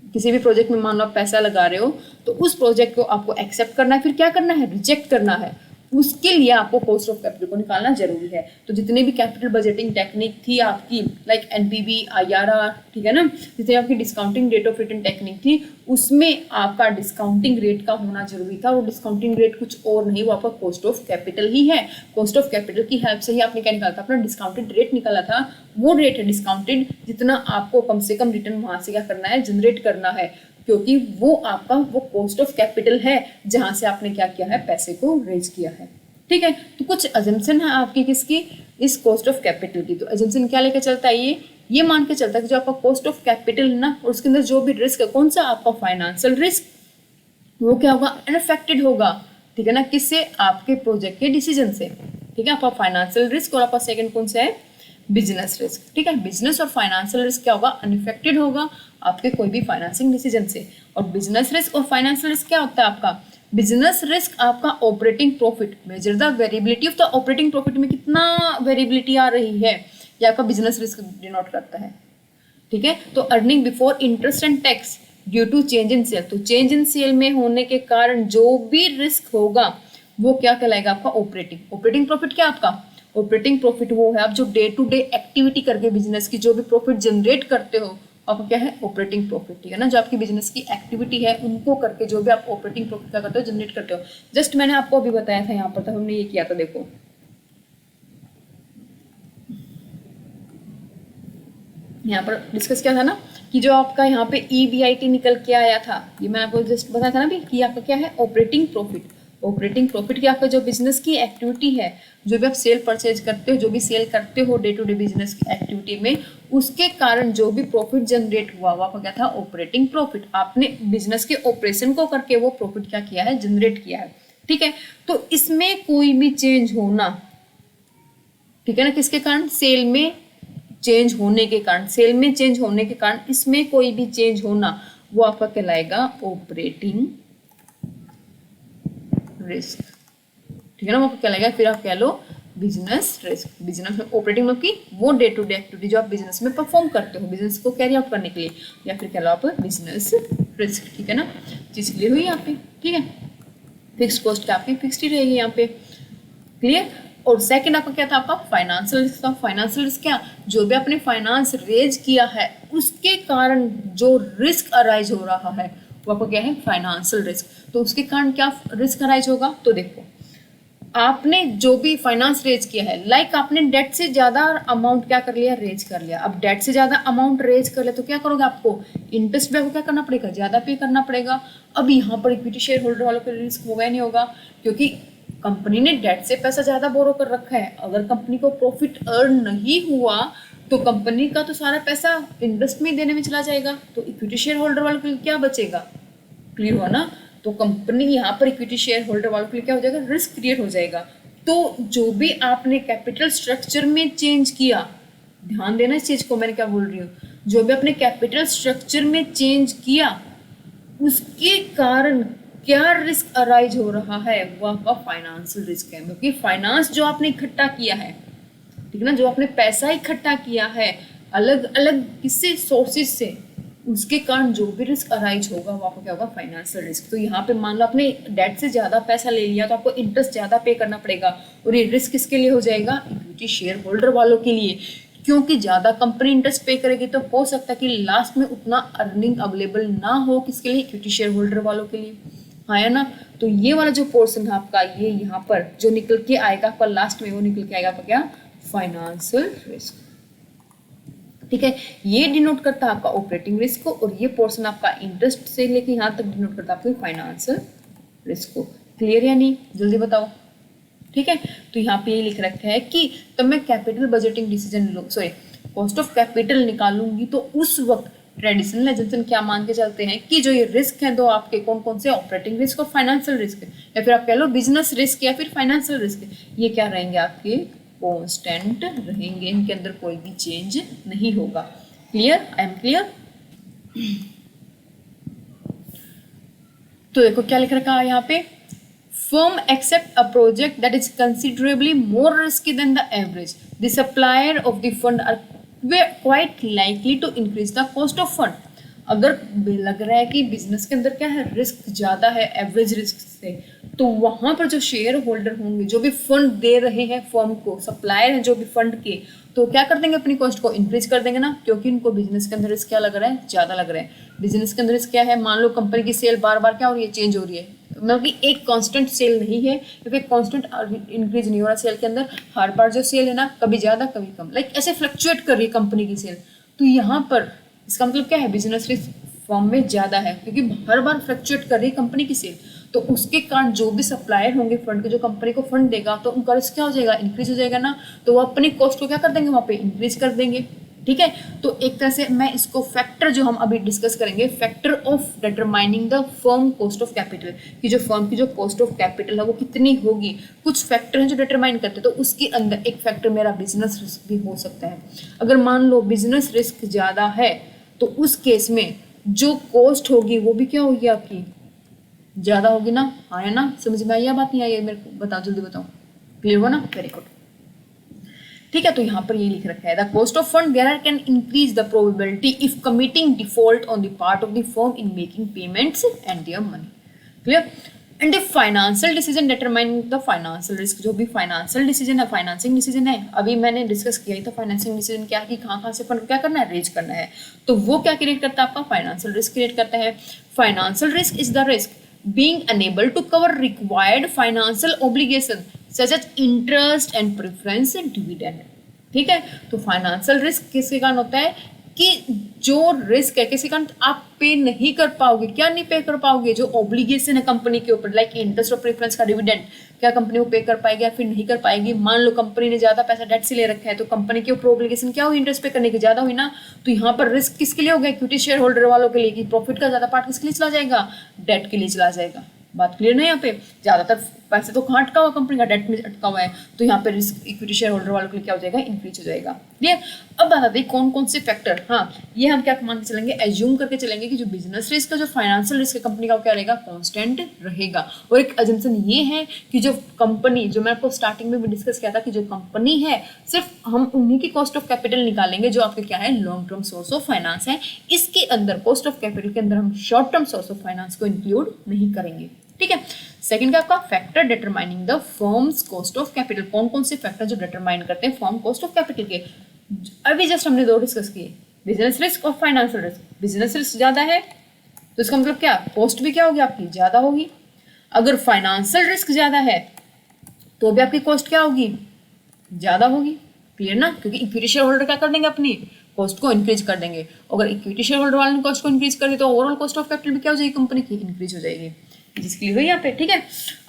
किसी भी प्रोजेक्ट में मान लो आप पैसा लगा रहे हो तो उस प्रोजेक्ट को आपको एक्सेप्ट करना है, फिर क्या करना है, रिजेक्ट करना है। उसके लिए आपको कॉस्ट ऑफ कैपिटल को निकालना जरूरी है। तो जितने भी कैपिटल बजटिंग टेक्निक थी आपकी, लाइक एनपीवी, आईआरआर, ठीक है ना, जितने आपकी discounting rate of return technique थी उसमें आपका डिस्काउंटिंग रेट का होना जरूरी था। वो डिस्काउंटिंग रेट कुछ और नहीं, वो आपका कॉस्ट ऑफ कैपिटल ही है। कॉस्ट ऑफ कैपिटल की हेल्प से ही आपने क्या निकाला था, अपना डिस्काउंटेड रेट निकाला था। वो रेट है डिस्काउंटेड जितना आपको कम से कम रिटर्न वहां से क्या करना है, जनरेट करना है, क्योंकि वो आपका वो कॉस्ट ऑफ कैपिटल है जहां से आपने क्या किया है, पैसे को रेज किया है। ठीक है, तो कुछ अजम्पशन है आपकी किसकी, इस कॉस्ट ऑफ कैपिटल की। तो अजम्पशन क्या लेकर चलता है, ये मान के चलता है कि जो आपका कॉस्ट ऑफ कैपिटल है ना, और उसके अंदर जो भी रिस्क है, कौन सा आपका फाइनेंशियल रिस्क, वो क्या होगा, अनअफेक्टेड होगा। ठीक है ना, किससे, आपके प्रोजेक्ट के डिसीजन से। ठीक है, आपका फाइनेंशियल रिस्क और आपका सेकंड कौन सा है, बिजनेस रिस्क। ठीक है, बिजनेस और फाइनेंशियल रिस्क क्या होगा, अनअफेक्टेड होगा आपके कोई भी फाइनेंसिंग डिसीजन से। और बिजनेस रिस्क और फाइनेंशियल रिस्क क्या होता है आपका, बिजनेस रिस्क आपका operating profit, measure the variability of the operating profit में कितना वेरिएबिलिटी आ रही है, ये आपका बिजनेस रिस्क डिनोट करता है। ठीक है, तो earning before interest and tax due to change in sale, तो चेंज इन सेल में होने के कारण जो भी रिस्क होगा वो क्या कहलाएगा, आपका ऑपरेटिंग। ऑपरेटिंग प्रॉफिट क्या आपका, ऑपरेटिंग प्रॉफिट वो है आप जो डे टू डे एक्टिविटी करके बिजनेस की जो भी प्रॉफिट जनरेट करते हो, आपको क्या है, ऑपरेटिंग प्रॉफिट। ठीक है ना, जो आपकी बिजनेस की एक्टिविटी है उनको करके जो भी आप ऑपरेटिंग प्रॉफिट क्या करते हो, जनरेट करते हो। जस्ट मैंने आपको अभी बताया था, यहाँ पर तो हमने ये किया था, देखो यहाँ पर डिस्कस किया था ना कि जो आपका यहाँ पे EBIT निकल के आया था, ये मैं आपको जस्ट बताया था ना भी कि आपका क्या है, ऑपरेटिंग प्रॉफिट। ऑपरेटिंग प्रॉफिट क्या आपका जो बिजनेस की एक्टिविटी है, जो भी आप सेल परचेज करते हो, जो भी सेल करते हो डे टू डे बिजनेस की एक्टिविटी में, उसके कारण जो भी प्रॉफिट जनरेट हुआ वो आपका क्या था, ऑपरेटिंग प्रॉफिट। आपने बिजनेस के ऑपरेशन को करके वो प्रॉफिट क्या किया है, जनरेट किया है। ठीक है, तो इसमें कोई भी चेंज होना, ठीक है ना, किसके कारण, सेल में चेंज होने के कारण, सेल में चेंज होने के कारण इसमें कोई भी चेंज होना, वो आपका कहलाएगा ऑपरेटिंग रिस्क। ठीक है ना, वो क्या लगेगा, फिर आप कह लो बिजनेस रिस्क। बिजनेस में ऑपरेटिंग मतलब की वो डे टू डे एक्टिविटी जो आप बिजनेस में परफॉर्म करते हो बिजनेस को कैरी आउट करने के लिए, या फिर कह लो आप बिजनेस रिस्क। ठीक है ना, चीज क्लियर हुई यहाँ पे। ठीक है, फिक्स कॉस्ट क्या आपकी फिक्स्ड ही रहेगी यहाँ पे, क्लियर। और सेकंड आपका क्या था, आपका फाइनेंशियल रिस्क था। फाइनेंशियल रिस्क क्या, जो भी आपने फाइनेंस रेज किया है उसके कारण जो रिस्क अराइज हो रहा है वो आपको क्या है, फाइनेंशियल रिस्क। तो उसके कारण क्या रिस्क अराइज होगा, तो देखो आपने जो भी फाइनेंस रेज किया है, लाइक आपने डेट से ज्यादा अमाउंट क्या कर लिया, रेज कर लिया। अब डेट से ज्यादा अमाउंट रेज कर लिया तो क्या करोगे, आपको इंटरेस्ट पे क्या करना पड़ेगा, ज्यादा पे करना पड़ेगा। अब यहाँ पर इक्विटी शेयर होल्डर वालों को रिस्क होगा नहीं होगा, क्योंकि कंपनी ने डेट से पैसा ज्यादा बोरो कर रखा है। अगर कंपनी को प्रॉफिट अर्न नहीं हुआ तो कंपनी का तो सारा पैसा इंटरेस्ट में देने में चला जाएगा, तो इक्विटी शेयर होल्डर वालों के लिए क्या बचेगा, क्लियर हुआ ना। तो कंपनी यहाँ पर इक्विटी शेयर होल्डर वालों के लिए क्या हो जाएगा, रिस्क क्रिएट हो जाएगा। तो जो भी आपने कैपिटल स्ट्रक्चर में चेंज किया, ध्यान देना इस चीज को, मैंने क्या बोल रही हूँ, जो भी आपने कैपिटल स्ट्रक्चर में चेंज किया उसके कारण क्या रिस्क अराइज हो रहा है, वो आपका फाइनेंशियल रिस्क है। क्योंकि फाइनेंस जो आपने इकट्ठा किया है, ठीक है ना, जो आपने पैसा इकट्ठा किया है अलग अलग किससे, सोर्सेज से, उसके कारण जो भी रिस्क अराइज होगा वो आपको क्या होगा, फाइनेंशियल रिस्क। तो यहाँ पे मान लो आपने डेट से ज्यादा पैसा ले लिया तो आपको इंटरेस्ट ज्यादा पे करना पड़ेगा, और ये रिस्क किसके लिए हो जाएगा, इक्विटी शेयर होल्डर वालों के लिए। क्योंकि ज्यादा कंपनी इंटरेस्ट पे करेगी तो हो सकता है कि लास्ट में उतना अर्निंग अवेलेबल ना हो, किसके लिए, इक्विटी शेयर होल्डर वालों के लिए, हाँ है ना। तो ये वाला जो पोर्शन है आपका, ये यहाँ पर जो निकल के आएगा आपका लास्ट में, वो निकल के आएगा आपका क्या, फाइनेंशियल रिस्क। ठीक है, ये डिनोट करता है आपका ऑपरेटिंग रिस्क को, और ये पोर्शन आपका इंटरेस्ट से लेके यहाँ तक डिनोट करता है आपके फाइनेंशियल रिस्क को। क्लियर या नहीं, जल्दी बताओ। ठीक है, तो यहाँ पे ये लिख रखा है कि तब मैं capital budgeting decision cost of capital निकालूंगी तो उस वक्त ट्रेडिशनल एजम्पशन क्या मान के चलते हैं कि जो ये रिस्क हैं दो आपके, कौन कौन से, ऑपरेटिंग रिस्क और फाइनेंशियल रिस्क, या फिर आप कह लो बिजनेस रिस्क या फिर फाइनेंशियल रिस्क, ये क्या रहेंगे आपके, कांस्टेंट रहेंगे, इनके अंदर कोई भी चेंज नहीं होगा। Clear, I am clear. तो देखो क्या लिख रखा है यहाँ पे, firm accept a project that is considerably more risky than the average. The supplier of the fund are quite likely to increase the cost of fund. अगर लग रहा है कि बिजनेस के अंदर क्या है, रिस्क ज्यादा है एवरेज रिस्क से, तो वहां पर जो शेयर होल्डर होंगे, जो भी फंड दे रहे हैं फर्म को, सप्लायर हैं जो भी फंड के, तो क्या कर देंगे, अपनी कॉस्ट को इंक्रीज कर देंगे ना, क्योंकि उनको बिजनेस के अंदर रिस्क क्या लग रहा है, ज्यादा लग रहा है। बिजनेस के अंदर रिस्क क्या है, मान लो कंपनी की सेल बार बार क्या हो रही है, चेंज हो रही है, मतलब कि एक कांस्टेंट सेल नहीं है, क्योंकि कांस्टेंट इंक्रीज नहीं हो रहा सेल के अंदर, हर बार जो सेल है ना, कभी ज्यादा कभी कम, लाइक ऐसे फ्लक्चुएट कर रही है कंपनी की सेल। तो यहाँ पर इसका मतलब क्या है, बिजनेस रिस्क फॉर्म में ज्यादा है, क्योंकि हर बार फ्लक्चुएट कर रही है कंपनी की सेल, तो उसके कारण जो भी सप्लायर होंगे फंड के, जो कंपनी को फंड देगा, तो उनका रिस्क क्या हो जाएगा, इंक्रीज हो जाएगा ना, तो वो अपनी कॉस्ट को क्या कर देंगे, वहाँ पे इंक्रीज कर देंगे। ठीक है, तो एक तरह से मैं इसको फैक्टर जो हम अभी डिस्कस करेंगे, factor of determining the firm cost of capital, कि जो फर्म की जो कॉस्ट ऑफ कैपिटल है वो कितनी होगी, कुछ फैक्टर हैं जो डिटरमाइन करते हैं, तो उसके अंदर एक फैक्टर मेरा बिजनेस रिस्क भी हो सकता है। अगर मान लो बिजनेस रिस्क ज्यादा है तो उस केस में जो कॉस्ट होगी वो भी क्या होगी, आपकी ज्यादा होगी ना, हाँ है ना, समझ में आई या बात नहीं आई, मेरे को बताओ, जल्दी बताओ, क्लियर हुआ ना, वेरी गुड। ठीक है, तो यहाँ पर ये लिख रखा है, the cost of fund there can increase the probability if committing default on the part of the firm in making payments and their money. Clear, and the financial decision determine the financial risk, जो भी फाइनेंशियल डिसीजन है, फाइनेंसिंग डिसीजन है, अभी मैंने डिस्कस किया ही था, फाइनेंसिंग डिसीजन क्या है कि कहाँ से फंड क्या करना है, रेज करना है, तो वो क्या क्रिएट करता है, आपका फाइनेंशियल रिस्क क्रिएट करता है। Financial risk is the risk being unable to cover required financial obligation such as interest and preference dividend। ठीक है, तो फाइनेंशियल रिस्क किसके कारण होता है कि जो रिस्क है किसी कारण आप पे नहीं कर पाओगे, क्या नहीं पे कर पाओगे, जो ऑब्लिगेशन है कंपनी के ऊपर, लाइक इंटरेस्ट और प्रेफरेंस का डिविडेंड, क्या कंपनी वो पे कर पाएगी या फिर नहीं कर पाएगी। मान लो कंपनी ने ज्यादा पैसा डेट से ले रखा है तो कंपनी के ऊपर ऑब्लिगेशन क्या हुई, इंटरेस्ट पे करने की ज्यादा हुई ना, तो यहाँ पर रिस्क किसके लिए होगा, इक्विटी शेयर होल्डर वालों के लिए, कि प्रॉफिट का ज्यादा पार्ट किसके लिए चला जाएगा, डेट के लिए चला जाएगा। बात क्लियर ना, यहाँ पे ज्यादातर पैसे तो कहाँ अटका हुआ, कंपनी का डेट में अटका हुआ है, तो यहाँ पे रिस्क इक्विटी शेयर होल्डर वालों के लिए क्या हो जाएगा, इंक्रीज हो जाएगा। क्लियर। अब बता दें कौन कौन से फैक्टर, हाँ ये हम क्या मान के चलेंगे, एज्यूम करके चलेंगे कि जो बिजनेस रिस्क का, जो फाइनेंशियल रिस्क है कंपनी का, क्या रहेगा, कांस्टेंट रहेगा। और एक एजम्पशन ये है कि जो कंपनी, जो मैं आपको स्टार्टिंग में भी डिस्कस किया था कि जो कंपनी है सिर्फ हम उन्हीं की कॉस्ट ऑफ कैपिटल निकालेंगे जो आपके क्या है, long term source of finance है। इसके अंदर कॉस्ट ऑफ कैपिटल के अंदर हम short term source of finance को इंक्लूड नहीं करेंगे। ठीक है। सेकंड क्या आपका factor determining the firms cost of capital, कौन कौन से फैक्टर जो डिटरमाइन करते हैं फर्म कॉस्ट ऑफ कैपिटल के, अभी जस्ट हमने दो डिस्कस किए, बिजनेस रिस्क और फाइनेंशियल रिस्क। बिजनेस रिस्क ज्यादा है तो इसका मतलब क्या, कॉस्ट भी क्या होगी आपकी, ज्यादा होगी। अगर फाइनेंशियल रिस्क ज्यादा है तो भी आपकी कॉस्ट क्या होगी, ज्यादा होगी। क्लियर ना, क्योंकि इक्विटी शेयर होल्डर क्या कर देंगे, अपनी कॉस्ट को इंक्रीज कर देंगे। अगर इक्विटी शेयर होल्डर वाले ने कॉस्ट को इंक्रीज कर दिया तो ओवरऑल कॉस्ट ऑफ कैपिटल भी क्या हो जाएगी, कंपनी की इंक्रीज हो जाएगी। जिसके लिए यहाँ पे ठीक है।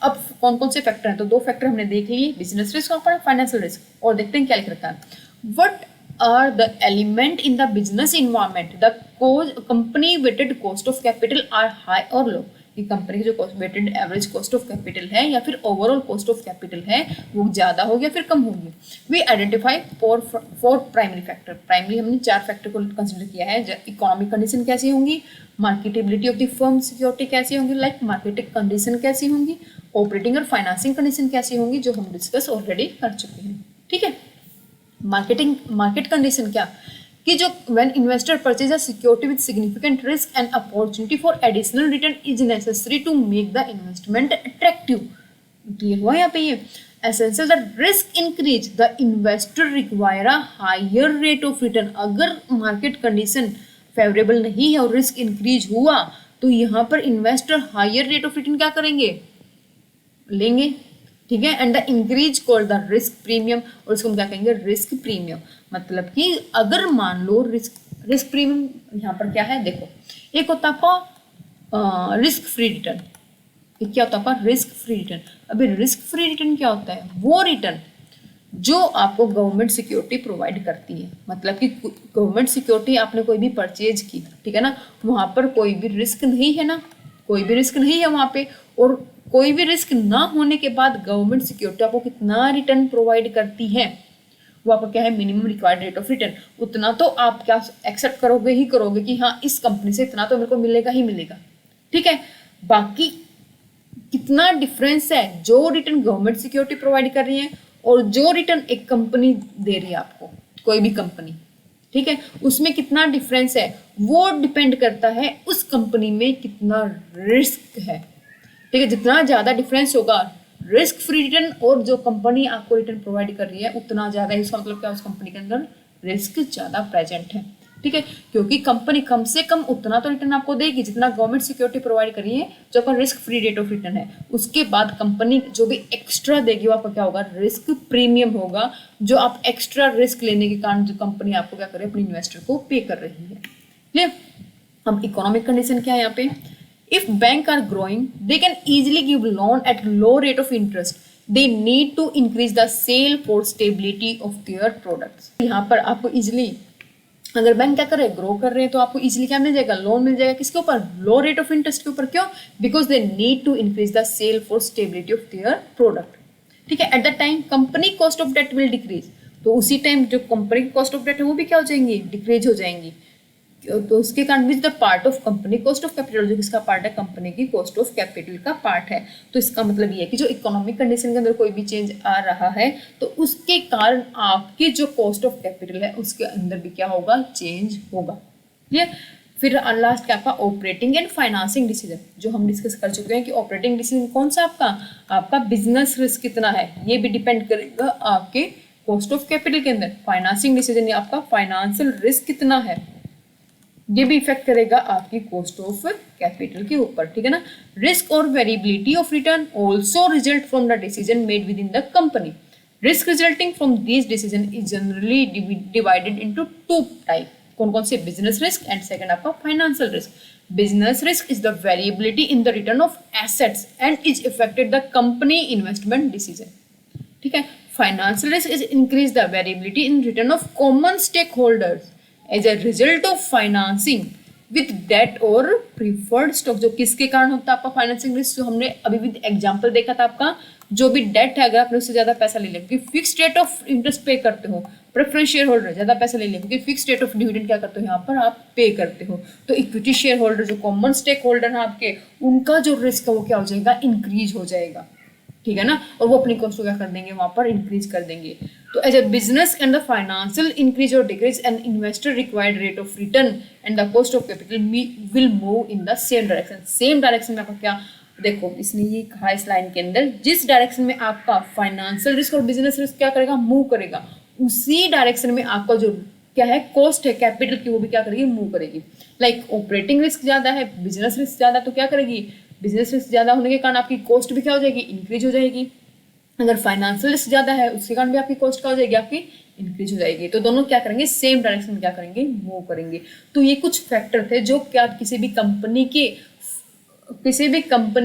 अब कौन कौन से फैक्टर हैं, तो दो फैक्टर हमने देख लिए, बिजनेस रिस्क और फाइनेंशियल रिस्क। और देखते हैं क्या लिख रखा है, what are the element in the business environment the company weighted cost of capital are high और लो, कि कंपनी की जो weighted average cost of capital है या फिर ओवरऑल कॉस्ट ऑफ कैपिटल है वो ज्यादा होगी या फिर कम होगी। We identify four primary factor, primary हमने चार फैक्टर को कंसिडर किया है। इकोनॉमिक कंडीशन कैसी होंगी, marketability of the firm security कैसी होंगी, लाइक मार्केटिंग कंडीशन कैसी होंगी, ऑपरेटिंग और फाइनेंसिंग कंडीशन कैसी होंगी, जो हम डिस्कस ऑलरेडी कर चुके हैं। ठीक है। मार्केट कंडीशन क्या, कि जो when investor purchase a security with significant risk and opportunity for additional return is necessary to make the investment attractive। Clear हुआ यहाँ पे, ये essential the risk increase the investor require a higher rate of return। अगर मार्केट कंडीशन फेवरेबल नहीं है और रिस्क इंक्रीज हुआ तो यहाँ पर investor higher rate of return क्या करेंगे, लेंगे। ठीक है। And the increase called the risk premium, और इसको हम क्या कहेंगे, रिस्क प्रीमियम। मतलब कि अगर मान लो रिस्क प्रीमियम यहाँ पर क्या है, देखो एक होता है आपका रिस्क फ्री रिटर्न, एक क्या होता है आपका रिस्क फ्री रिटर्न। अभी रिस्क फ्री रिटर्न क्या होता है, वो रिटर्न जो आपको गवर्नमेंट सिक्योरिटी प्रोवाइड करती है। मतलब कि गवर्नमेंट सिक्योरिटी आपने कोई भी परचेज की, ठीक है ना, वहां पर कोई भी रिस्क नहीं है ना, कोई भी रिस्क नहीं है वहां पे, और कोई भी रिस्क ना होने के बाद गवर्नमेंट सिक्योरिटी आपको कितना रिटर्न प्रोवाइड करती है, वो आपका क्या है, minimum required rate of return. उतना तो आप क्या एक्सेप्ट करोगे ही करोगे कि हाँ इस कंपनी से इतना तो मेरे को मिलेगा ही मिलेगा। ठीक है। बाकी कितना डिफरेंस है जो रिटर्न गवर्नमेंट सिक्योरिटी प्रोवाइड कर रही है और जो रिटर्न एक कंपनी दे रही है आपको, कोई भी कंपनी, ठीक है, उसमें कितना डिफरेंस है वो डिपेंड करता है उस कंपनी में कितना रिस्क है। ठीक है। जितना ज्यादा डिफरेंस होगा रिस्क फ्री रिटर्न और जो कंपनी आपको रिटर्न प्रोवाइड कर रही है उतना ज्यादा, इसका मतलब क्या, उस कंपनी के अंदर रिस्क ज्यादा प्रेजेंट है। ठीक है। क्योंकि कंपनी कम से कम उतना तो रिटर्न आपको देगी जितना गवर्नमेंट सिक्योरिटी प्रोवाइड कर रही है, जो आपका risk free rate of return है। उसके बाद कंपनी जो भी एक्स्ट्रा देगी वो आपका क्या होगा, रिस्क प्रीमियम होगा, जो आप एक्स्ट्रा रिस्क लेने के कारण जो कंपनी आपको क्या करे, अपने इन्वेस्टर को पे कर रही है। क्लियर। अब इकोनॉमिक कंडीशन क्या है यहाँ पे, if bank are growing they can easily give loan at low rate of interest, they need to increase the sale for stability of their products। यहाँ पर आपको इजिली, अगर बैंक क्या कर रहे हैं, ग्रो कर रहे हैं, तो आपको इजिली क्या मिल जाएगा, लोन मिल जाएगा। किसके ऊपर, लो रेट ऑफ इंटरेस्ट के ऊपर। क्यों, because they need to increase the sale for stability of their product. ठीक है। At the time company cost of debt will decrease, तो उसी टाइम जो कंपनी की कॉस्ट ऑफ डेट है वो भी क्या हो जाएंगी, डिक्रीज हो जाएंगी। तो उसके कारण which the part of company cost of capital, जो किसका पार्ट है, कंपनी की कॉस्ट ऑफ कैपिटल का पार्ट है। तो इसका मतलब ये है कि जो इकोनॉमिक कंडीशन के अंदर कोई भी चेंज आ रहा है तो उसके कारण आपकी जो कॉस्ट ऑफ कैपिटल है उसके अंदर भी क्या होगा, चेंज होगा। क्लियर। फिर लास्ट क्या आपका ऑपरेटिंग एंड फाइनेंसिंग डिसीजन, जो हम डिस्कस कर चुके हैं कि ऑपरेटिंग डिसीजन कौन सा आपका बिजनेस रिस्क कितना है, ये भी डिपेंड करेगा आपके कॉस्ट ऑफ कैपिटल के अंदर। फाइनेंसिंग डिसीजन ये आपका फाइनेंशियल रिस्क कितना है, ये भी इफेक्ट करेगा आपकी कॉस्ट ऑफ कैपिटल के ऊपर। ठीक है ना। रिस्क और variability of return also result from the decision made within the company. Risk resulting from this decision is generally divided into two type. कौन कौन से? बिजनेस रिस्क एंड सेकंड आपका financial risk. Business risk is the variability in the return of assets and is affected the company investment decision. ठीक है। Financial risk is increase the variability in return of common stake holders as a result of financing with debt और प्रीफर्ड स्टॉक। जो किसके कारण होता है आपका फाइनेंसिंग रिस्क? जो हमने अभी विद एग्जांपल देखा था आपका, जो भी डेट है अगर आपने उससे ज्यादा पैसा ले लिया क्योंकि फिक्स रेट ऑफ इंटरेस्ट पे करते हो, प्रेफरेंस शेयर होल्डर ज्यादा पैसा ले लिया क्योंकि फिक्स रेट ऑफ डिविडेंड क्या करते हो यहाँ पर आप पे करते हो। तो इक्विटी शेयर होल्डर जो कॉमन स्टेक होल्डर है आपके, उनका जो रिस्क है वो क्या हो जाएगा? इंक्रीज हो जाएगा। ठीक है ना। और वो अपनी कॉस्ट को क्या कर देंगे? वहां पर इंक्रीज कर देंगे। तो as a business and the financial increase और decrease and investor required rate of return and the cost of capital will move in the same direction. Same direction में आपका क्या देखो, इसने ये कहा इस लाइन के अंदर, जिस डायरेक्शन में आपका फाइनेंशियल रिस्क और बिजनेस रिस्क क्या करेगा? मूव करेगा, उसी डायरेक्शन में आपका जो क्या है कॉस्ट है कैपिटल की, वो भी क्या करेगी? मूव करेगी। लाइक ऑपरेटिंग रिस्क ज्यादा है, बिजनेस रिस्क ज्यादा, तो क्या करेगी? बिजनेस रिस्क ज्यादा होने के कारण आपकी कॉस्ट भी क्या हो जाएगी? इंक्रीज हो जाएगी। अगर फाइनेंशियल रिस्क ज्यादा है उसके कारण भी आपकी कॉस्ट क्या हो जाएगी? आपकी इंक्रीज हो जाएगी। तो दोनों क्या करेंगे? सेम डायरेक्शन में क्या करेंगे? मूव करेंगे। तो ये कुछ फैक्टर थे जो क्या किसी भी कंपनी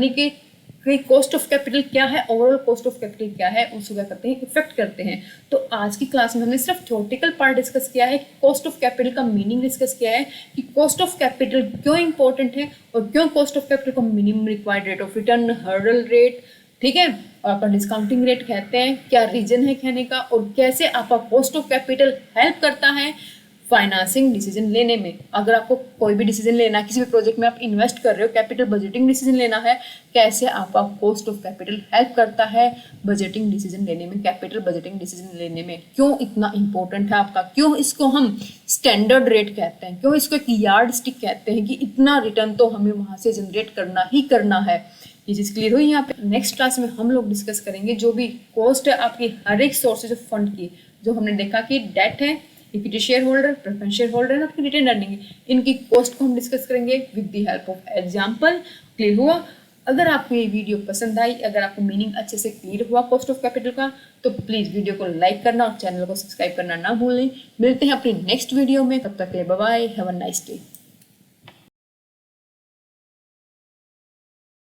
के कॉस्ट ऑफ कैपिटल क्या है, ओवरऑल कॉस्ट ऑफ कैपिटल क्या है, उसको क्या करते हैं? इफेक्ट करते हैं। तो आज की क्लास में हमने सिर्फ थ्योरेटिकल पार्ट डिस्कस किया है, कॉस्ट ऑफ कैपिटल का मीनिंग डिस्कस किया है कि कॉस्ट ऑफ कैपिटल क्यों इंपॉर्टेंट है और क्यों कॉस्ट ऑफ कैपिटल को minimum required rate of return, hurdle rate, ठीक है, और अपन डिस्काउंटिंग रेट कहते हैं, क्या रीजन है कहने का, और कैसे आपका कॉस्ट ऑफ कैपिटल हेल्प करता है फाइनेंसिंग डिसीजन लेने में। अगर आपको कोई भी डिसीजन लेना है, किसी भी प्रोजेक्ट में आप इन्वेस्ट कर रहे हो, कैपिटल बजटिंग डिसीजन लेना है, कैसे आपका कॉस्ट ऑफ कैपिटल हेल्प करता है बजटिंग डिसीजन लेने में, कैपिटल बजटिंग डिसीजन लेने में, क्यों इतना इंपॉर्टेंट है आपका, क्यों इसको हम स्टैंडर्ड रेट कहते हैं, क्यों इसको एक यार्ड स्टिक कहते हैं कि इतना रिटर्न तो हमें वहां से जनरेट करना ही करना है। ये चीज क्लियर हुई यहाँ पे। नेक्स्ट क्लास में हम लोग डिस्कस करेंगे जो भी कॉस्ट है आपकी हर एक सोर्सेज ऑफ फंड की, जो हमने देखा कि डेट है, equity share holder, preference share holder, आपकी रिटेन अर्निंग, इनकी कॉस्ट को हम डिस्कस करेंगे with the help of example. Clear हुआ? अगर आपको ये वीडियो पसंद आई, अगर आपको मीनिंग अच्छे से क्लियर हुआ कॉस्ट ऑफ कैपिटल का, तो प्लीज वीडियो को लाइक करना और चैनल को सब्सक्राइब करना ना भूलें। मिलते हैं अपनी नेक्स्ट वीडियो में, तब तक के लिए bye bye, have a nice day.